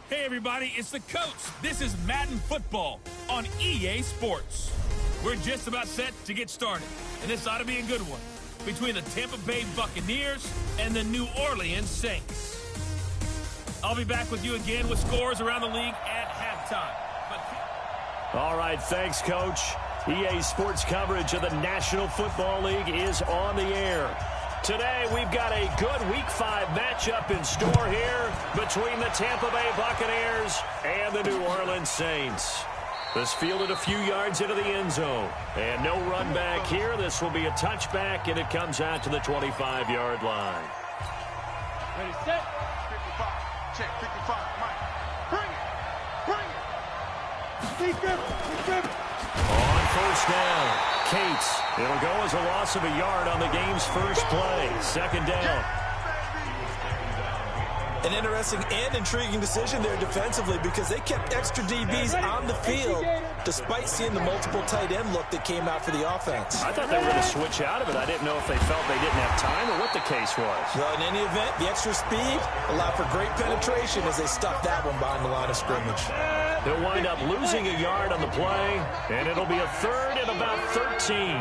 Hey everybody, it's the coach. This is Madden Football on EA Sports. We're just about set to get started, and this ought to be a good one between the Tampa Bay Buccaneers and the New Orleans Saints. I'll be back with you again with scores around the league at halftime. All right, thanks, Coach. EA Sports coverage of the National Football League is on the air. Today, we've got a good Week 5 matchup in store here between the Tampa Bay Buccaneers and the New Orleans Saints. This fielded a few yards into the end zone. And no run back here. This will be a touchback, and it comes out to the 25-yard line. Ready, set. 55. Check, 55. Mike. Bring it. Keep it. On first down, Cates. It'll go as a loss of a yard on the game's first play. Second down. An interesting and intriguing decision there defensively because they kept extra DBs on the field despite seeing the multiple tight end look that came out for the offense. I thought they were going to switch out of it. I didn't know if they felt they didn't have time or what the case was. Well, in any event, the extra speed allowed for great penetration as they stuffed that one behind the line of scrimmage. They'll wind up losing a yard on the play, and it'll be a third and about 13.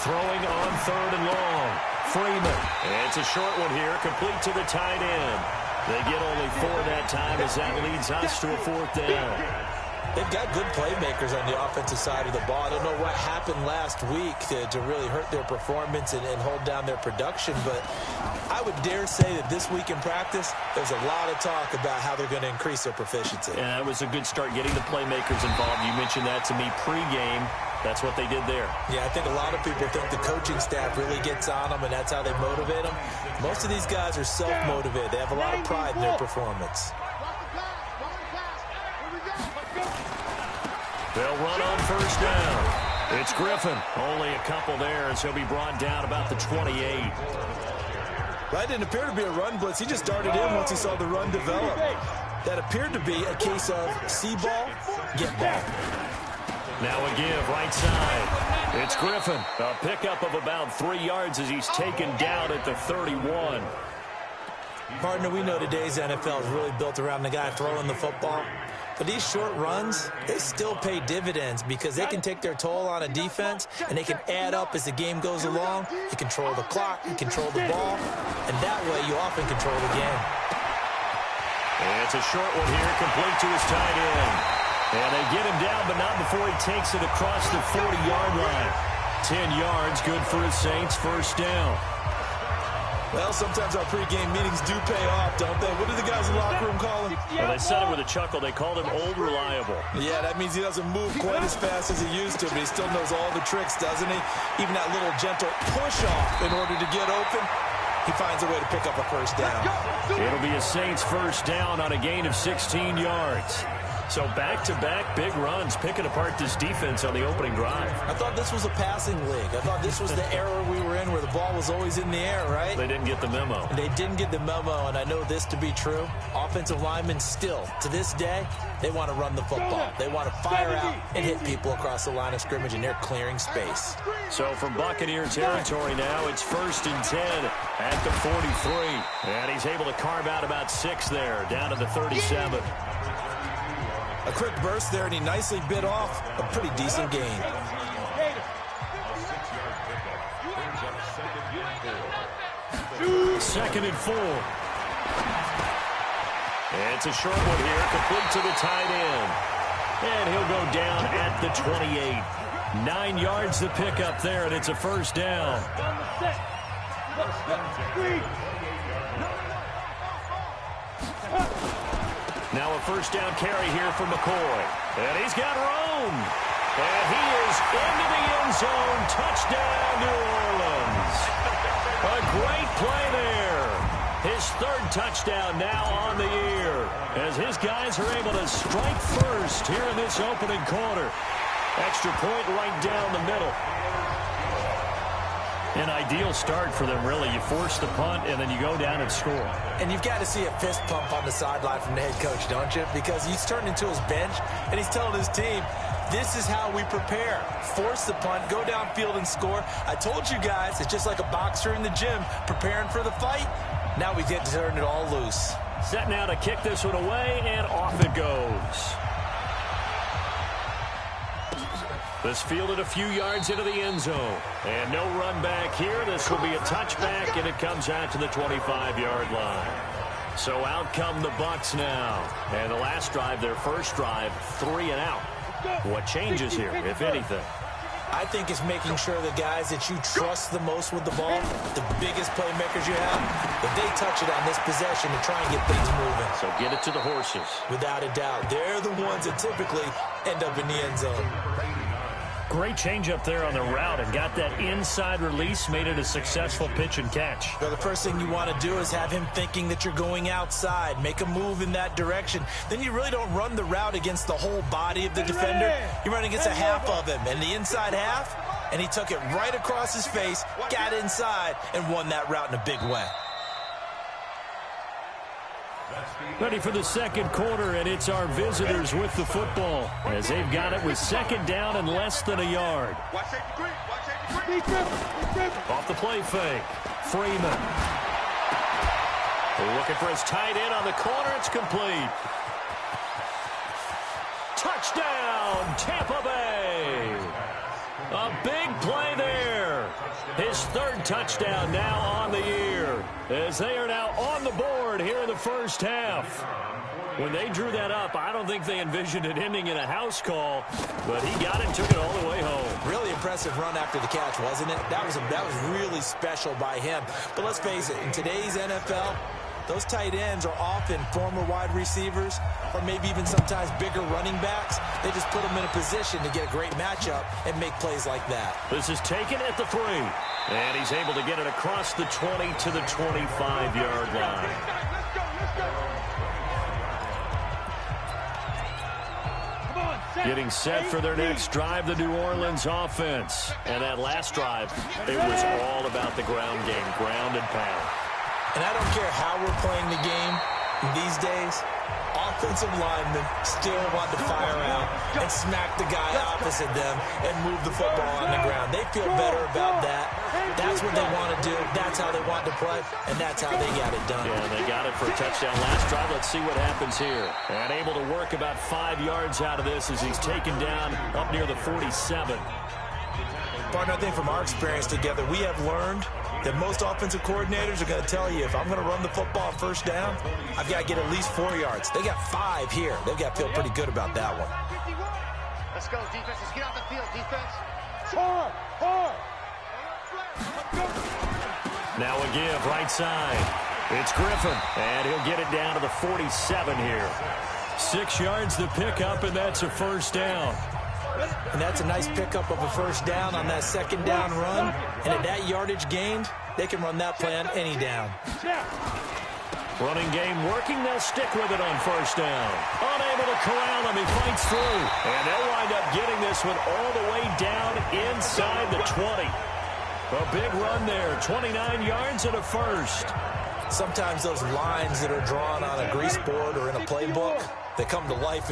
Throwing on third and long. Freeman. It's a short one here, complete to the tight end. They get only 4 that time as that leads us to a fourth down. They've got good playmakers on the offensive side of the ball. I don't know what happened last week to really hurt their performance and hold down their production, but I would dare say that this week in practice, there's a lot of talk about how they're going to increase their proficiency. Yeah, it was a good start getting the playmakers involved. You mentioned that to me pregame. That's what they did there. Yeah, I think a lot of people think the coaching staff really gets on them, and that's how they motivate them. Most of these guys are self-motivated. They have a lot of pride in their performance. They'll run on first down. It's Griffin. Only a couple there as he'll be brought down about the 28. That didn't appear to be a run blitz. He just darted in once he saw the run develop. That appeared to be a case of see ball, get ball. Now a give right side. It's Griffin. A pickup of about 3 yards as he's taken down at the 31. Partner, we know today's NFL is really built around the guy throwing the football. But these short runs, they still pay dividends because they can take their toll on a defense and they can add up as the game goes along. You control the clock, you control the ball, and that way you often control the game. It's a short one here, complete to his tight end. And they get him down, but not before he takes it across the 40-yard line. 10 yards, good for his Saints, first down. Well, sometimes our pregame meetings do pay off, don't they? What do the guys in the locker room call him? Well, they said it with a chuckle. They called him Old Reliable. Yeah, that means he doesn't move quite as fast as he used to, but he still knows all the tricks, doesn't he? Even that little gentle push-off in order to get open, he finds a way to pick up a first down. It'll be a Saints first down on a gain of 16 yards. So back-to-back big runs, picking apart this defense on the opening drive. I thought this was a passing league. I thought this was the era we were in where the ball was always in the air, right? They didn't get the memo. They didn't get the memo, and I know this to be true. Offensive linemen still, to this day, they want to run the football. They want to fire out and hit people across the line of scrimmage, and they're clearing space. So from Buccaneer territory now, it's 1st and 10 at the 43. And he's able to carve out about 6 there, down to the 37. A quick burst there, and he nicely bit off a pretty decent gain. Second and 4. It's a short one here, complete to the tight end. And he'll go down at the 28. 9 yards to pick up there, and it's a first down. Now a first down carry here for McCoy. And he's got room. And he is into the end zone. Touchdown, New Orleans. A great play there. His 3rd touchdown now on the year as his guys are able to strike first here in this opening quarter. Extra point right down the middle. An ideal start for them, really. You force the punt, and then you go down and score. And you've got to see a fist pump on the sideline from the head coach, don't you? Because he's turned into his bench, and he's telling his team, this is how we prepare. Force the punt, go downfield and score. I told you guys, it's just like a boxer in the gym preparing for the fight. Now we get to turn it all loose. Set now to kick this one away, and off it goes. This fielded a few yards into the end zone. And no run back here. This will be a touchback, and it comes out to the 25-yard line. So out come the Bucs now. And the last drive, their first drive, 3 and out. What changes here, if anything? I think it's making sure the guys that you trust the most with the ball, the biggest playmakers you have, that they touch it on this possession to try and get things moving. So get it to the horses. Without a doubt. They're the ones that typically end up in the end zone. Great change up there on the route and got that inside release, made it a successful pitch and catch. Well, the first thing you want to do is have him thinking that you're going outside, make a move in that direction. Then you really don't run the route against the whole body of the defender. You run against a half of him, and the inside half, and he took it right across his face, got inside, and won that route in a big way. Ready for the second quarter, and it's our visitors with the football as they've got it with second down and less than a yard. Off the play fake. Freeman. Looking for his tight end on the corner. It's complete. Touchdown, Tampa Bay. A big play there. His third touchdown now on the year as they are now on the board here in the first half. When they drew that up, I don't think they envisioned it ending in a house call, but he got it and took it all the way home. Really impressive run after the catch, wasn't it? That was really special by him. But let's face it, in today's NFL, those tight ends are often former wide receivers or maybe even sometimes bigger running backs. They just put them in a position to get a great matchup and make plays like that. This is taken at the 3. And he's able to get it across the 20 to the 25-yard line. Getting set for their next drive, the New Orleans offense. And that last drive, it was all about the ground game, ground and pound. And I don't care how we're playing the game these days, offensive linemen still want to fire out and smack the guy opposite them and move the football on the ground. They feel better about that. That's what they want to do. That's how they want to play, and that's how they got it done. Yeah, they got it for a touchdown last drive. Let's see what happens here. And able to work about 5 yards out of this as he's taken down up near the 47. Partner, I think from our experience together, we have learned that most offensive coordinators are going to tell you, if I'm going to run the football on first down, I've got to get at least 4 yards. They got 5 here. They've got to feel pretty good about that one. Let's go, defense. Let's get off the field, defense. Now a give, right side. It's Griffin, and he'll get it down to the 47 here. 6 yards to pick up, and that's a first down. And that's a nice pickup of a first down on that second down run. And at that yardage gained, they can run that play on any down. Running game working. They'll stick with it on first down. Unable to corral him. He fights through. And they'll wind up getting this one all the way down inside the 20. A big run there. 29 yards and a first. Sometimes those lines that are drawn on a grease board or in a playbook, they come to life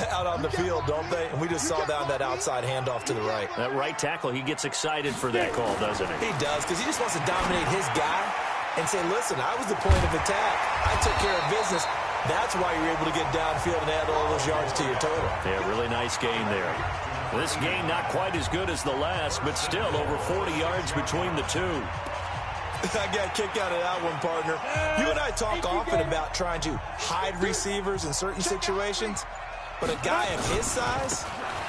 out on the field, don't they? And we just saw down that outside handoff to the right. That right tackle, he gets excited for that call, doesn't he? He does, because he just wants to dominate his guy and say, listen, I was the point of attack. I took care of business. That's why you're able to get downfield and add all those yards to your total. Yeah, really nice gain there. This gain not quite as good as the last, but still over 40 yards between the two. I got a kick out of that one, partner. You and I talk often about trying to hide receivers in certain situations, but a guy of his size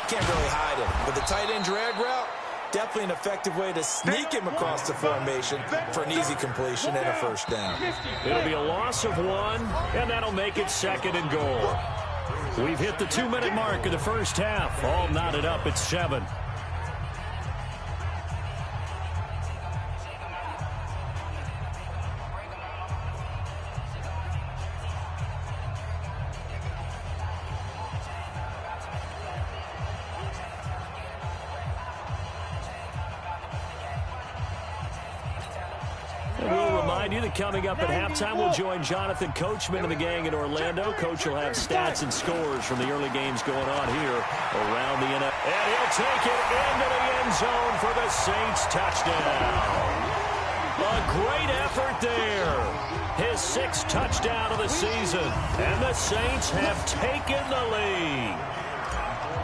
can't really hide him. But the tight end drag route, definitely an effective way to sneak him across the formation for an easy completion and a first down. It'll be a loss of 1, and that'll make it 2nd and goal. We've hit the 2-minute mark of the first half. All knotted up at 7. Coming up at halftime, we'll join Jonathan Coachman and the gang in Orlando. Coach will have stats and scores from the early games going on here around the NFL. And he'll take it into the end zone for the Saints touchdown. A great effort there. His 6th touchdown of the season. And the Saints have taken the lead.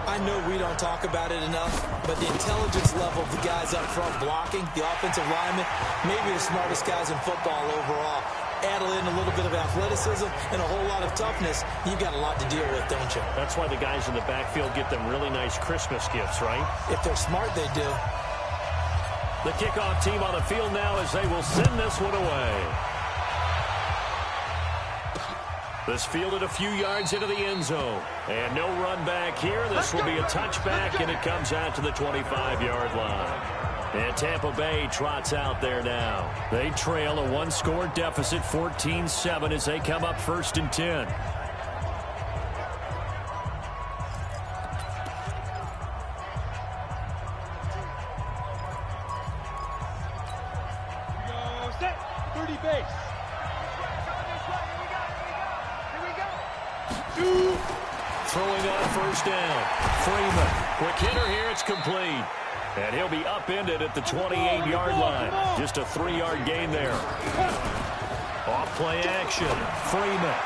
I know we don't talk about it enough, but the intelligence level of the guys up front blocking, the offensive linemen, maybe the smartest guys in football overall. Add in a little bit of athleticism and a whole lot of toughness, you've got a lot to deal with, don't you? That's why the guys in the backfield get them really nice Christmas gifts, right? If they're smart, they do. The kickoff team on the field now as they will send this one away. This fielded a few yards into the end zone. And no run back here. This will be a touchback, and it comes out to the 25-yard line. And Tampa Bay trots out there now. They trail a one-score deficit, 14-7, as they come up 1st and 10. Set, 30 base. Throwing on 1st down. Freeman. Quick hitter here. It's complete. And he'll be upended at the 28-yard line. Just a 3-yard gain there. Off play action. Freeman.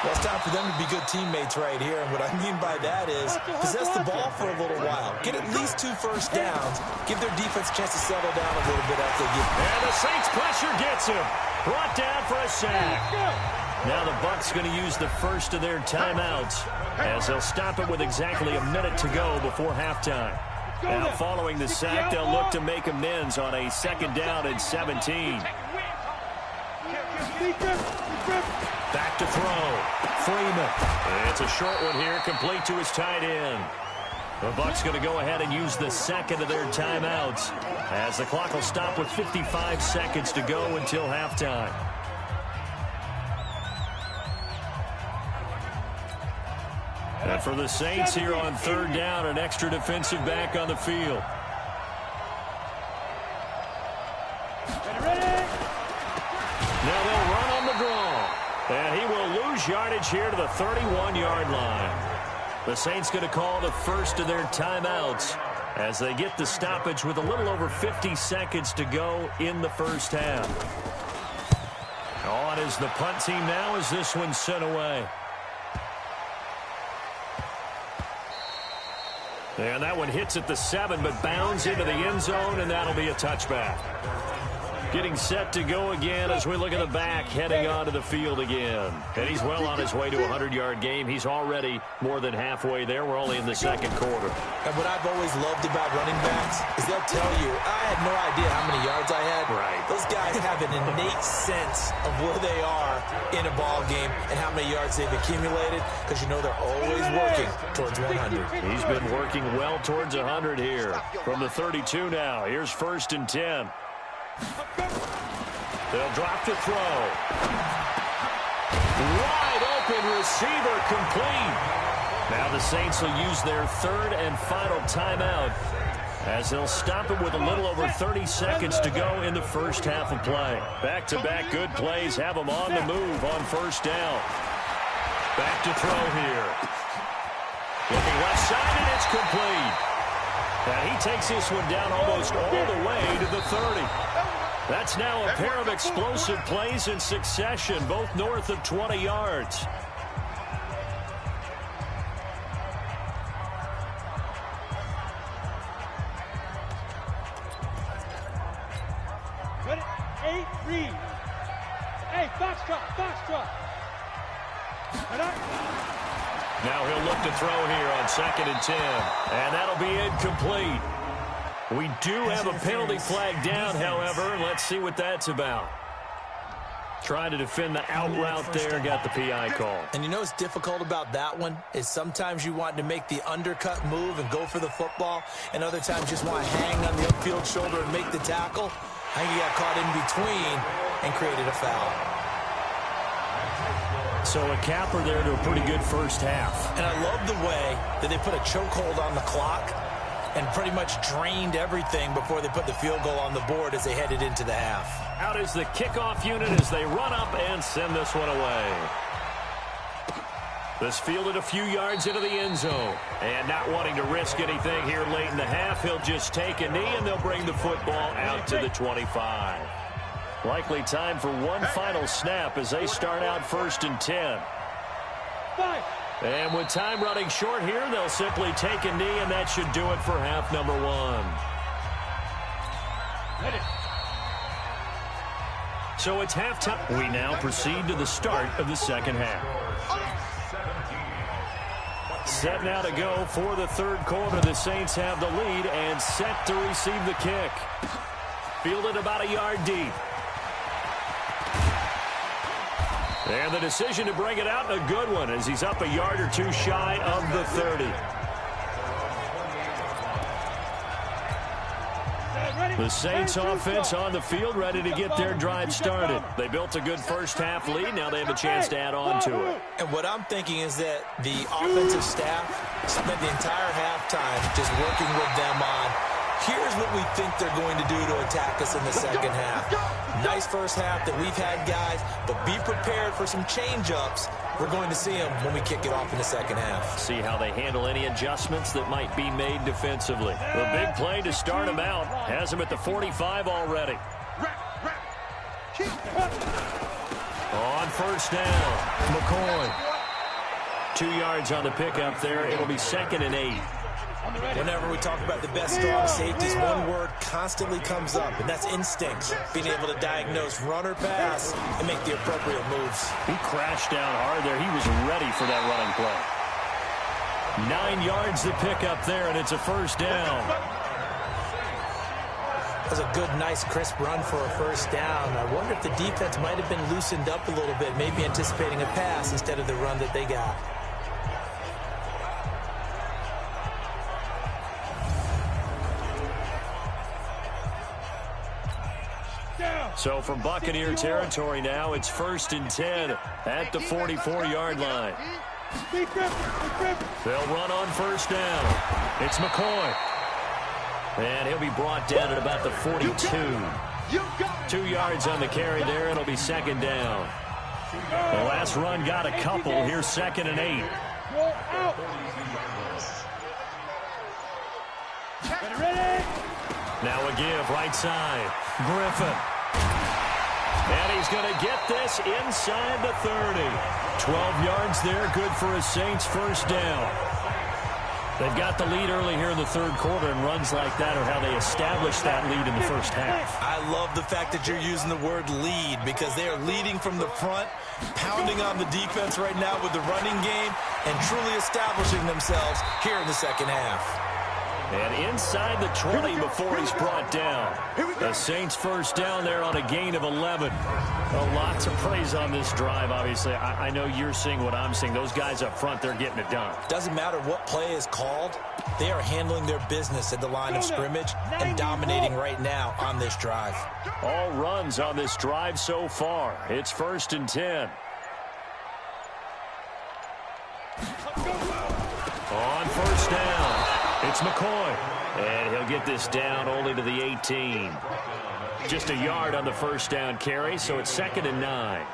Well, it's time for them to be good teammates right here. And what I mean by that is possess the ball for a little while. Get at least 2 first downs. Give their defense a chance to settle down a little bit after they get. And the Saints pressure gets him. Brought down for a sack. Now the Bucs going to use the first of their timeouts as they'll stop it with exactly a minute to go before halftime. Now following the sack, they'll look to make amends on a 2nd down and 17. Back to throw. Freeman. It's a short one here, complete to his tight end. The Bucs going to go ahead and use the 2nd of their timeouts as the clock will stop with 55 seconds to go until halftime. And for the Saints here on 3rd down, an extra defensive back on the field. Now they'll run on the draw. And he will lose yardage here to the 31-yard line. The Saints going to call the first of their timeouts as they get the stoppage with a little over 50 seconds to go in the first half. On is the punt team now as this one's sent away. And that one hits at the 7, but bounds into the end zone, and that'll be a touchback. Getting set to go again as we look at the back, heading onto the field again. And he's well on his way to a 100-yard game. He's already more than halfway there. We're only in the 2nd quarter. And what I've always loved about running backs is they'll tell you, I had no idea how many yards I had. Right. Those guys have an innate sense of where they are in a ball game and how many yards they've accumulated, because you know they're always working towards 100. He's been working well towards 100 here. From the 32 now, here's 1st and 10. They'll drop to throw. Wide open receiver, complete. Now the Saints will use their 3rd and final timeout as they'll stop it with a little over 30 seconds to go in the first half of play. Back-to-back good plays have them on the move on 1st down. Back to throw here. Looking left side, and it's complete. And he takes this one down almost all the way to the 30. That's now a pair of explosive plays in succession, both north of 20 yards. Ready? 8, read. Hey, foxtrot. Now he'll look to throw here on 2nd and 10. And that'll be incomplete. We do have a penalty flag down, however. Let's see what that's about. Trying to defend the out route there, got the PI call. And you know what's difficult about that one is sometimes you want to make the undercut move and go for the football, and other times you just want to hang on the upfield shoulder and make the tackle. I think he got caught in between and created a foul. So a capper there to a pretty good first half. And I love the way that they put a chokehold on the clock and pretty much drained everything before they put the field goal on the board as they headed into the half. Out is the kickoff unit as they run up and send this one away. This fielded a few yards into the end zone. And not wanting to risk anything here late in the half, he'll just take a knee and they'll bring the football out to the 25. Likely time for one final snap as they start out 1st and 10. 5. And with time running short here, they'll simply take a knee, and that should do it for half number 1. So it's halftime. We now proceed to the start of the second half. Set now to go for the third quarter. The Saints have the lead and set to receive the kick. Fielded about a yard deep. And the decision to bring it out, a good one, as he's up a yard or two shy of the 30. The Saints offense on the field, ready to get their drive started. They built a good first half lead. Now they have a chance to add on to it. And what I'm thinking is that the offensive staff spent the entire halftime just working with them on, here's what we think they're going to do to attack us in the second half. Nice first half that we've had, guys, but be prepared for some change-ups. We're going to see them when we kick it off in the second half. See how they handle any adjustmts that might be made defensively. The big play to start them out has them at the 45 already. On first down, McCoy. 2 yards on the pickup there. It'll be 2nd and 8. Whenever we talk about the best strong safeties, one word constantly comes up, and that's instinct. Being able to diagnose run or pass and make the appropriate moves. He crashed down hard there. He was ready for that running play. 9 yards to pick up there, and it's a first down. That was a good, nice, crisp run for a first down. I wonder if the defense might have been loosened up a little bit, maybe anticipating a pass instead of the run that they got. So from Buccaneer territory now, it's 1st and 10 at the 44-yard line. They'll run on first down. It's McCoy. And he'll be brought down at about the 42. 2 yards on the carry there. It'll be 2nd down. The last run got a couple. Here's 2nd and 8. Now a give, right side. Griffin. And he's going to get this inside the 30. 12 yards there, good for a Saints first down. They've got the lead early here in the third quarter, and runs like that are how they establish that lead in the first half. I love the fact that you're using the word lead, because they are leading from the front, pounding on the defense right now with the running game, and truly establishing themselves here in the second half. And inside the 20 before he's brought down. The Saints first down there on a gain of 11. Well, lots of praise on this drive, obviously. I know you're seeing what I'm seeing. Those guys up front, they're getting it done. Doesn't matter what play is called. They are handling their business at the line of scrimmage and dominating right now on this drive. All runs on this drive so far. It's 1st and 10. On first down. It's McCoy, and he'll get this down only to the 18. Just a yard on the first down carry, so it's 2nd and 9.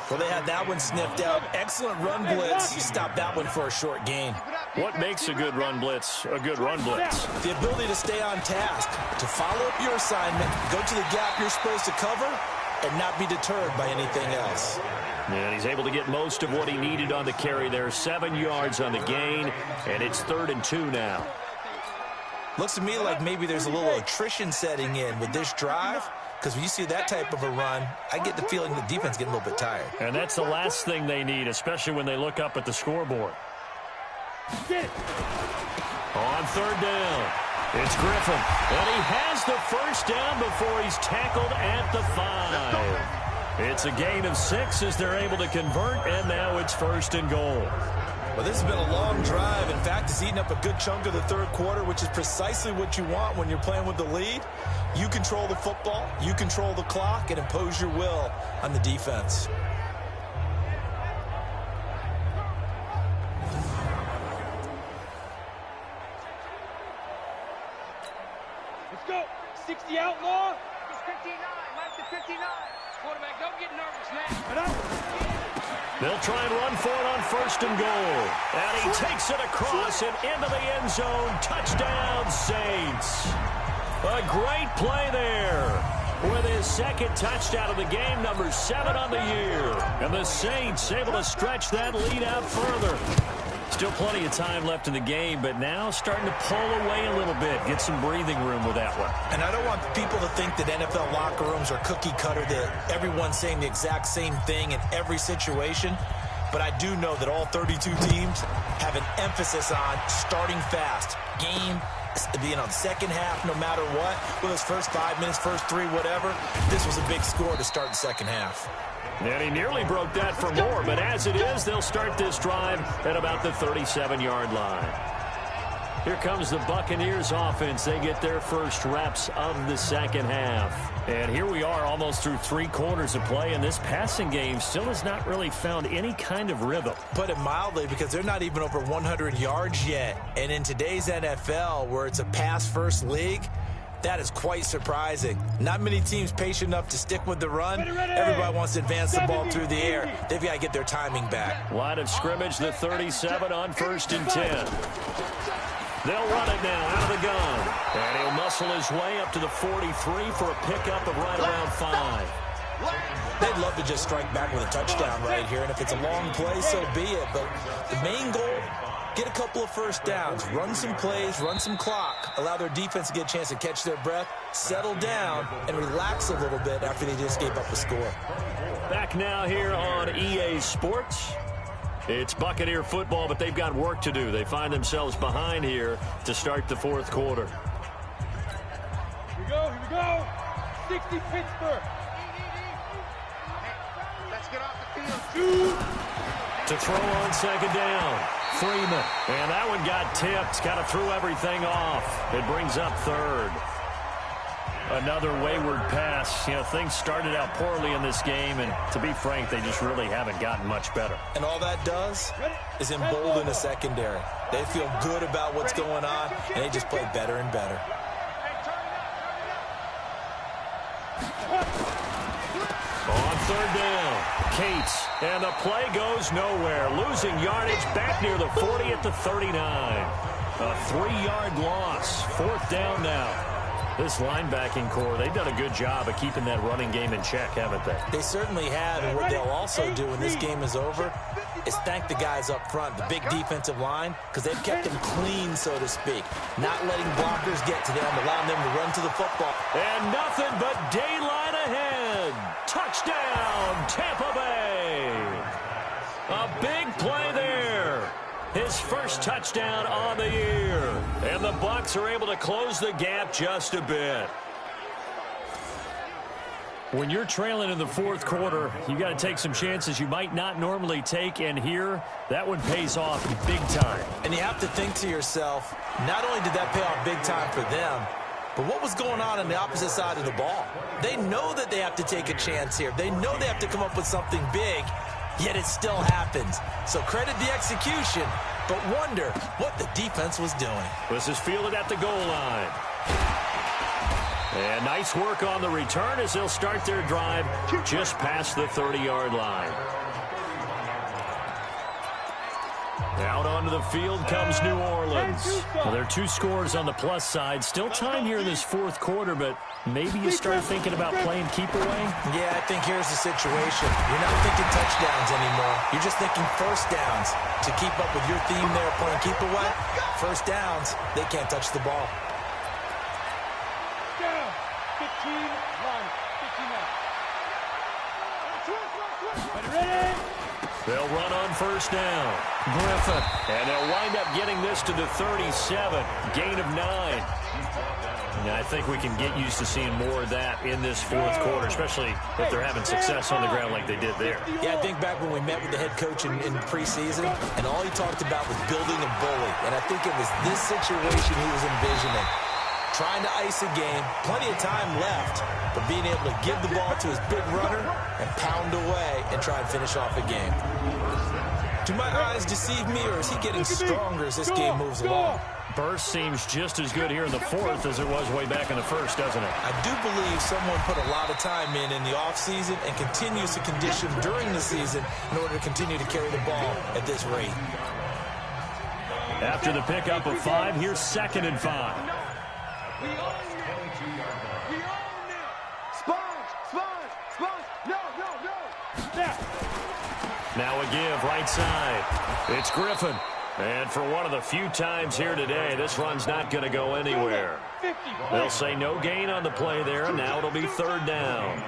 Well, they had that one sniffed out. Excellent run blitz. Stop that one for a short gain. What makes a good run blitz a good run blitz? The ability to stay on task, to follow up your assignment, go to the gap you're supposed to cover, and not be deterred by anything else. And he's able to get most of what he needed on the carry there. 7 yards on the gain, and it's 3rd and 2 now. Looks to me like maybe there's a little attrition setting in with this drive, because when you see that type of a run, I get the feeling the defense getting a little bit tired. And that's the last thing they need, especially when they look up at the scoreboard. On 3rd down, it's Griffin. And he has the first down before he's tackled at the 5. It's a gain of 6 as they're able to convert, and now it's 1st and goal. Well, this has been a long drive. In fact, it's eaten up a good chunk of the third quarter, which is precisely what you want when you're playing with the lead. You control the football, you control the clock, and impose your will on the defense. Let's go. 60 outlaw. It's 59. Mike to 59. Quarterback, don't get nervous, man. They'll try and run for it on 1st and goal. And he takes it across and into the end zone. Touchdown, Saints. A great play there. with his second touchdown of the game, number 7 on the year. And the Saints able to stretch that lead out further. Still plenty of time left in the game, but now starting to pull away a little bit. Get some breathing room with that one. And I don't want people to think that NFL locker rooms are cookie cutter, that everyone's saying the exact same thing in every situation. But I do know that all 32 teams have an emphasis on starting fast. Game being on second half no matter what. With his first 5 minutes, first 3, whatever. This was a big score to start the second half. And he nearly broke that for more, but as it is, they'll start this drive at about the 37-yard line. Here comes the Buccaneers offense. They get their first reps of the second half. And here we are almost through 3 quarters of play, and this passing game still has not really found any kind of rhythm. Put it mildly, because they're not even over 100 yards yet. And in today's NFL, where it's a pass-first league, that is quite surprising. Not many teams patient enough to stick with the run. Everybody wants to advance the ball through the air. They've got to get their timing back. Line of scrimmage, the 37 on 1st and 10. They'll run it now out of the gun. And he'll muscle his way up to the 43 for a pickup of right around 5. They'd love to just strike back with a touchdown right here. And if it's a long play, so be it. But the main goal, get a couple of first downs, run some plays, run some clock, allow their defense to get a chance to catch their breath, settle down, and relax a little bit after they just gave up a score. Back now here on EA Sports. It's Buccaneer football, but they've got work to do. They find themselves behind here to start the 4th quarter. Here we go. 60 Pittsburgh. Let's get off the field. To throw on 2nd down. Freeman. And that one got tipped. Kind of threw everything off. It brings up 3rd. Another wayward pass. You know, things started out poorly in this game, and to be frank, they just really haven't gotten much better. And all that does is embolden the secondary. They feel good about what's going on, and they just play better and better. On 3rd down, Cates, and the play goes nowhere. Losing yardage back near the 40 at the 39. A 3-yard loss. 4th down now. This linebacking core, they've done a good job of keeping that running game in check, haven't they? They certainly have, and what they'll also do when this game is over is thank the guys up front, the big defensive line, because they've kept them clean, so to speak. Not letting blockers get to them, allowing them to run to the football. And nothing but daylight ahead. Touchdown, Tampa Bay. A big play there. His first touchdown on the year. And the Bucs are able to close the gap just a bit. When you're trailing in the 4th quarter, you got to take some chances you might not normally take, and here, that one pays off big time. And you have to think to yourself, not only did that pay off big time for them, but what was going on the opposite side of the ball? They know that they have to take a chance here. They know they have to come up with something big, yet it still happens. So credit the execution, but wonder what the defense was doing. This is fielded at the goal line. And nice work on the return as they'll start their drive just past the 30-yard line. Out onto the field comes New Orleans. Well, there are 2 scores on the plus side. Still time here in this 4th quarter, but maybe you start thinking about playing keep away? Yeah, I think here's the situation. You're not thinking touchdowns anymore. You're just thinking first downs. To keep up with your theme there, playing keep away, first downs, they can't touch the ball. Down. 15, line. 59. Ready? They'll run on first down. Griffin. And they'll wind up getting this to the 37. Gain of 9. And I think we can get used to seeing more of that in this 4th quarter, especially if they're having success on the ground like they did there. Yeah, I think back when we met with the head coach in preseason, and all he talked about was building a bully. And I think it was this situation he was envisioning. Trying to ice a game, plenty of time left, but being able to give the ball to his big runner and pound away and try and finish off a game. Do my eyes deceive me, or is he getting stronger as this game moves along? Burst seems just as good here in the 4th as it was way back in the 1st, doesn't it? I do believe someone put a lot of time in the offseason and continues to condition during the season in order to continue to carry the ball at this rate. After the pickup of 5, here's 2nd and 5. We own now. We own now. Spot. Now a give right side. It's Griffin. And for one of the few times here today, this run's not going to go anywhere. They'll say no gain on the play there, and now it'll be third down.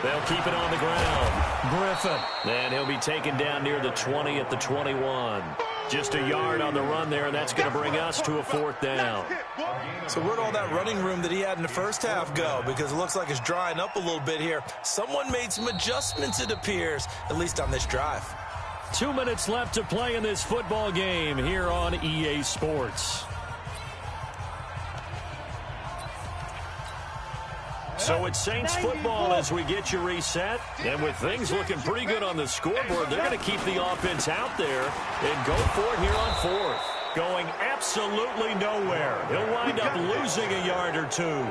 They'll keep it on the ground. Griffin. And he'll be taken down near the 20 at the 21. Just a yard on the run there, and that's going to bring us to a fourth down. So where'd all that running room that he had in the first half go? Because it looks like it's drying up a little bit here. Someone made some adjustments, it appears, at least on this drive. 2 minutes left to play in this football game here on EA Sports. So it's Saints football as we get you reset. And with things looking pretty good on the scoreboard, they're going to keep the offense out there and go for it here on fourth. Going absolutely nowhere. He'll wind up losing a yard or two.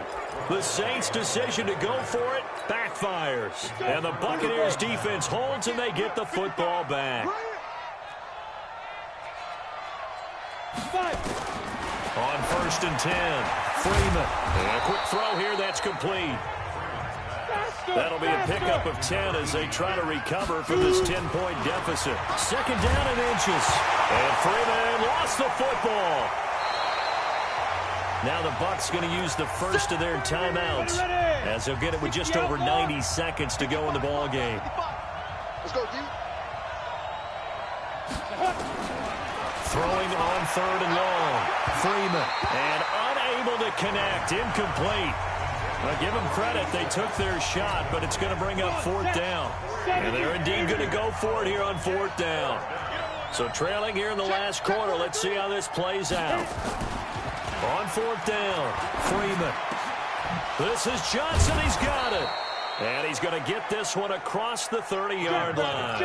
The Saints' decision to go for it backfires. And the Buccaneers defense holds and they get the football back. On 1st and 10, Freeman. And a quick throw here that's complete. That'll be a pickup of 10 as they try to recover from this 10-point deficit. Second down and inches. And Freeman lost the football. Now the Bucs going to use the first of their timeouts as they'll get it with just over 90 seconds to go in the ball game. Let's go, D. Throwing on 3rd and long. Freeman. And unable to connect. Incomplete. Well, give them credit. They took their shot, but it's going to bring up 4th down. And they're indeed going to go for it here on 4th down. So trailing here in the last quarter. Let's see how this plays out. On 4th down, Freeman. This is Johnson. He's got it. And he's going to get this one across the 30-yard line.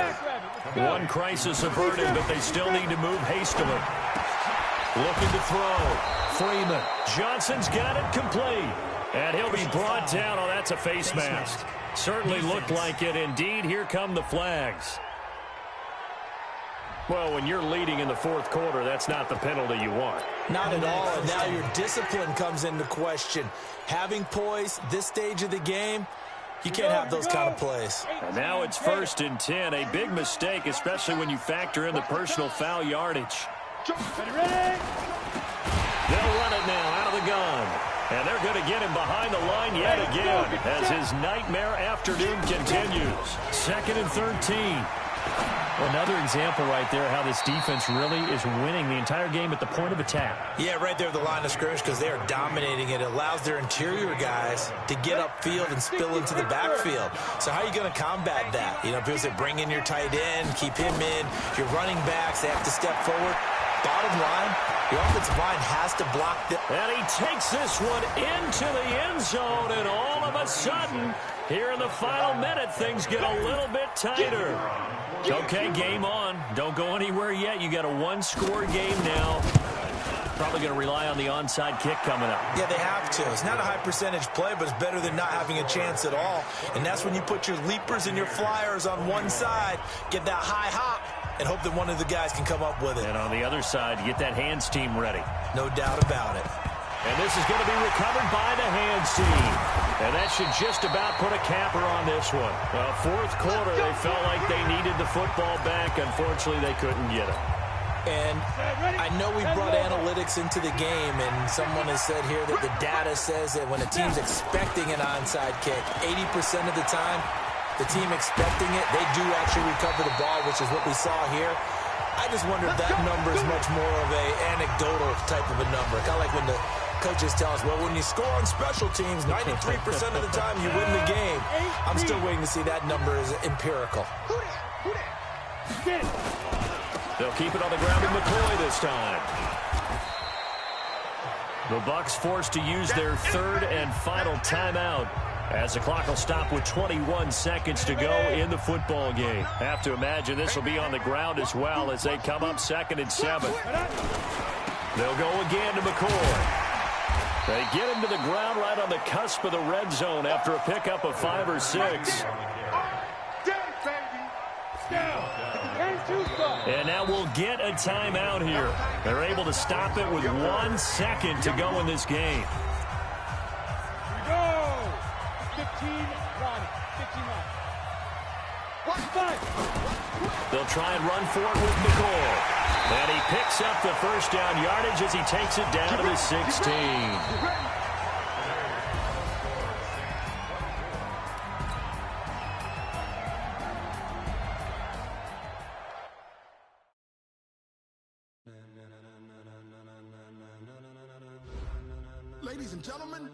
One crisis averted, but they still need to move hastily. Looking to throw. Freeman. Johnson's got it complete. And he'll be brought down. Oh, that's a face mask. Certainly looked like it. Indeed, here come the flags. Well, when you're leading in the 4th quarter, that's not the penalty you want. Not at all, and now your discipline comes into question. Having poise this stage of the game, you can't have those kind of plays. And now it's 1st and 10, a big mistake, especially when you factor in the personal foul yardage. Ready? They'll run it now out of the gun. And they're going to get him behind the line yet again as his nightmare afternoon continues. 2nd and 13. Another example right there how this defense really is winning the entire game at the point of attack. Yeah, right there at the line of scrimmage because they are dominating it. It allows their interior guys to get upfield and spill into the backfield. So how are you going to combat that? You know, people say bring in your tight end, keep him in. Your running backs, they have to step forward. Bottom line, your offensive line has to block the... And he takes this one into the end zone, and all of a sudden, here in the final minute, things get a little bit tighter. Okay, game on. Don't go anywhere yet. You got a one-score game now. Probably going to rely on the onside kick coming up. Yeah, they have to. It's not a high-percentage play, but it's better than not having a chance at all. And that's when you put your leapers and your flyers on one side, get that high hop, and hope that one of the guys can come up with it. And on the other side, you get that hands team ready. No doubt about it. And this is going to be recovered by the hands team. And that should just about put a capper on this one. Well, 4th quarter, they felt like they needed the football back. Unfortunately, they couldn't get it. And I know we brought analytics into the game, and someone has said here that the data says that when a team's expecting an onside kick, 80% of the time, the team expecting it, they do actually recover the ball, which is what we saw here. I just wonder if that number is much more of a anecdotal type of a number. Kind of like when the coaches tell us, well, when you score on special teams, 93% of the time you win the game. I'm still waiting to see that number is empirical. They'll keep it on the ground with McCoy this time. The Bucs forced to use their 3rd and final timeout as the clock will stop with 21 seconds to go in the football game. Have to imagine this will be on the ground as well as they come up 2nd and 7. They'll go again to McCoy. They get him to the ground right on the cusp of the red zone after a pickup of 5 or 6. And now we'll get a timeout here. They're able to stop it with 1 second to go in this game. Here we go. 15 Ronnie. 15 Ronnie. They'll try and run for it with McCoy. And he picks up the first down yardage as he takes it down to the 16. Ladies and gentlemen,